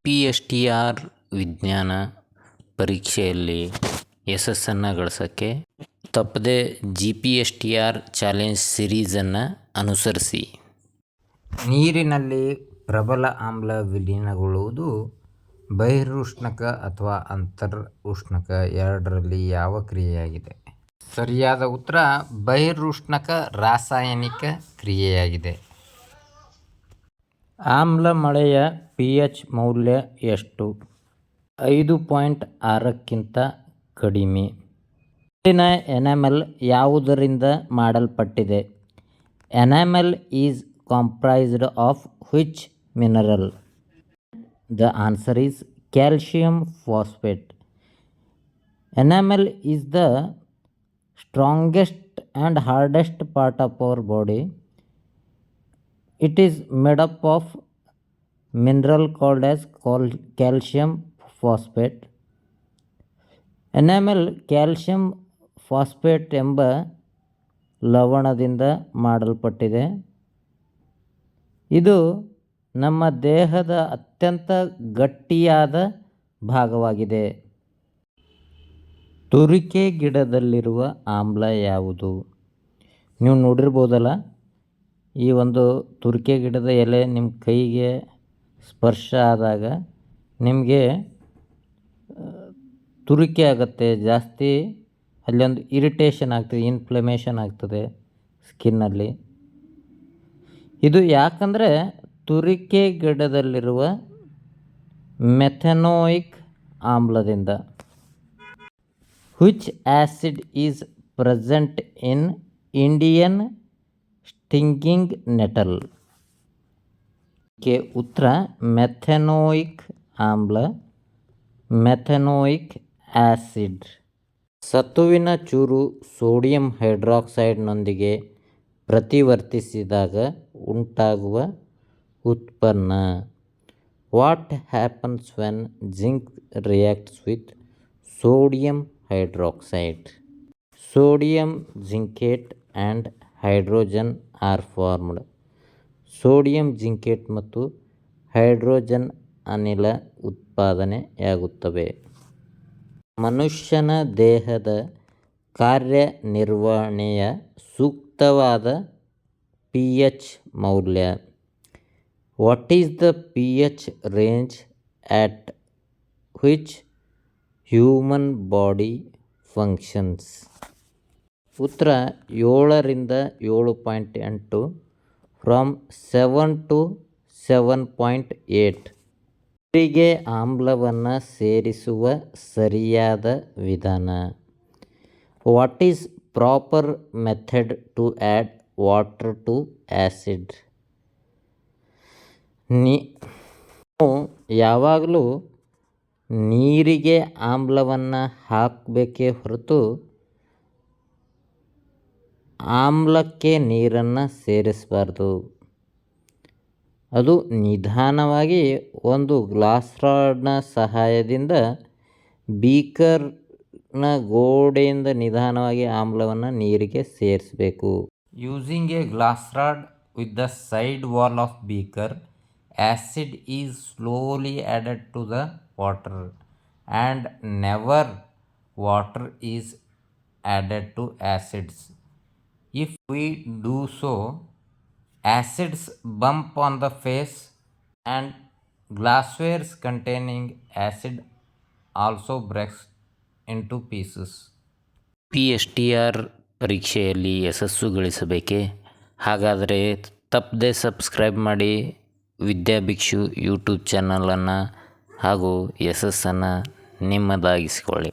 PSTR ವಿಜ್ಞಾನ ಪರೀಕ್ಷೆಯಲ್ಲಿ ಯಶಸ್ಸನ್ನು ಗಳಿಸೋಕ್ಕೆ ತಪ್ಪದೆ GPSTR ಚಾಲೆಂಜ್ ಸಿರೀಸನ್ನು ಅನುಸರಿಸಿ. ನೀರಿನಲ್ಲಿ ಪ್ರಬಲ ಆಮ್ಲ ವಿಲೀನಗೊಳ್ಳುವುದು ಬಹಿರುಷ್ಣಕ ಅಥವಾ ಅಂತರ್ ಉಷ್ಣಕ ಎರಡರಲ್ಲಿ ಯಾವ ಕ್ರಿಯೆಯಾಗಿದೆ? ಸರಿಯಾದ ಉತ್ತರ ಬಹಿರುಷ್ಣಕ ರಾಸಾಯನಿಕ ಕ್ರಿಯೆಯಾಗಿದೆ. ಆಮ್ಲ ಮಳೆಯ pH ಮೌಲ್ಯ ಎಷ್ಟು? 5.6ಕ್ಕಿಂತ ಕಡಿಮೆ. ನೀರಿನ ಎನಾಮೆಲ್ ಯಾವುದರಿಂದ ಮಾಡಲ್ಪಟ್ಟಿದೆ? Enamel is comprised of which mineral? The answer is calcium phosphate. Enamel is the strongest and hardest part of our body. It is made up of mineral called as calcium phosphate. Enamel calcium phosphate ಎಂಬ ಲವಣದಿಂದ ಮಾಡಲ್ಪಟ್ಟಿದೆ. ಇದು ನಮ್ಮ ದೇಹದ ಅತ್ಯಂತ ಗಟ್ಟಿಯಾದ ಭಾಗವಾಗಿದೆ. ತುರಿಕೆ ಗಿಡದಲ್ಲಿರುವ ಆಮ್ಲ ಯಾವುದು? ನೀವು ನೋಡಿರ್ಬೋದಲ್ಲ, ಈ ಒಂದು ತುರಿಕೆ ಗಿಡದ ಎಲೆ ನಿಮ್ಮ ಕೈಗೆ ಸ್ಪರ್ಶ ಆದಾಗ ನಿಮಗೆ ತುರಿಕೆ ಆಗುತ್ತೆ, ಜಾಸ್ತಿ ಅಲ್ಲೊಂದು ಇರಿಟೇಷನ್ ಆಗ್ತದೆ, ಇನ್ಫ್ಲಮೇಷನ್ ಆಗ್ತದೆ ಸ್ಕಿನ್ನಲ್ಲಿ. ಇದು ಯಾಕಂದರೆ ತುರಿಕೆ ಗಿಡದಲ್ಲಿರುವ ಮೆಥೆನೋಯಿಕ್ ಆಮ್ಲದಿಂದ. Which acid is present in Indian stinging nettle? ಉತ್ತರ ಮೆಥೆನೋಯಿಕ್ ಆಮ್ಲ, ಮೆಥೆನೋಯಿಕ್ ಆ್ಯಸಿಡ್. ಸತುವಿನ ಚೂರು ಸೋಡಿಯಂ ಹೈಡ್ರಾಕ್ಸೈಡ್ನೊಂದಿಗೆ ಪ್ರತಿವರ್ತಿಸಿದಾಗ ಉಂಟಾಗುವ ಉತ್ಪನ್ನ. What happens when zinc reacts with sodium hydroxide? Sodium zincate and hydrogen are formed. Sodium zincate ಮತ್ತು ಹೈಡ್ರೋಜನ್ ಅನಿಲ ಉತ್ಪಾದನೆಯಾಗುತ್ತವೆ. ಮನುಷ್ಯನ ದೇಹದ ಕಾರ್ಯನಿರ್ವಹಣೆಯ ಸೂಕ್ತವಾದ pH ಮೌಲ್ಯ. What is the pH range at which human body functions? ಉತ್ತರ 7ರಿಂದ 7.8, ಫ್ರಮ್ 7 to 7.8. ನೀರಿಗೆ ಆಮ್ಲವನ್ನು ಸೇರಿಸುವ ಸರಿಯಾದ ವಿಧಾನ. What is proper method to add water to acid? ನಾವು ಯಾವಾಗಲೂ ನೀರಿಗೆ ಆಮ್ಲವನ್ನು ಹಾಕಬೇಕೇ ಹೊರತು ಆಮ್ಲಕ್ಕೆ ನೀರನ್ನು ಸೇರಿಸಬಾರ್ದು. ಅದು ನಿಧಾನವಾಗಿ ಒಂದು ಗ್ಲಾಸ್ ರಾಡ್ನ ಸಹಾಯದಿಂದ ಬೀಕರ್ನ ಗೋಡೆಯಿಂದ ನಿಧಾನವಾಗಿ ಆಮ್ಲವನ್ನು ನೀರಿಗೆ ಸೇರಿಸಬೇಕು. Using a glass rod with the side wall of beaker, acid is slowly added to the water and never water is added to acids. If we do so, acids bump on the face and glasswares containing acid also breaks into pieces. PSTR ಪರೀಕ್ಷೆಯಲ್ಲಿ ಯಶಸ್ಸು ಗಳಿಸಬೇಕೇ? ಹಾಗಾದರೆ ತಪ್ಪದೆ subscribe ಮಾಡಿ ವಿದ್ಯಾಭಿಕ್ಷು YouTube ಚಾನಲನ್ನು ಹಾಗೂ ಯಶಸ್ಸನ್ನು ನಿಮ್ಮದಾಗಿಸಿಕೊಳ್ಳಿ.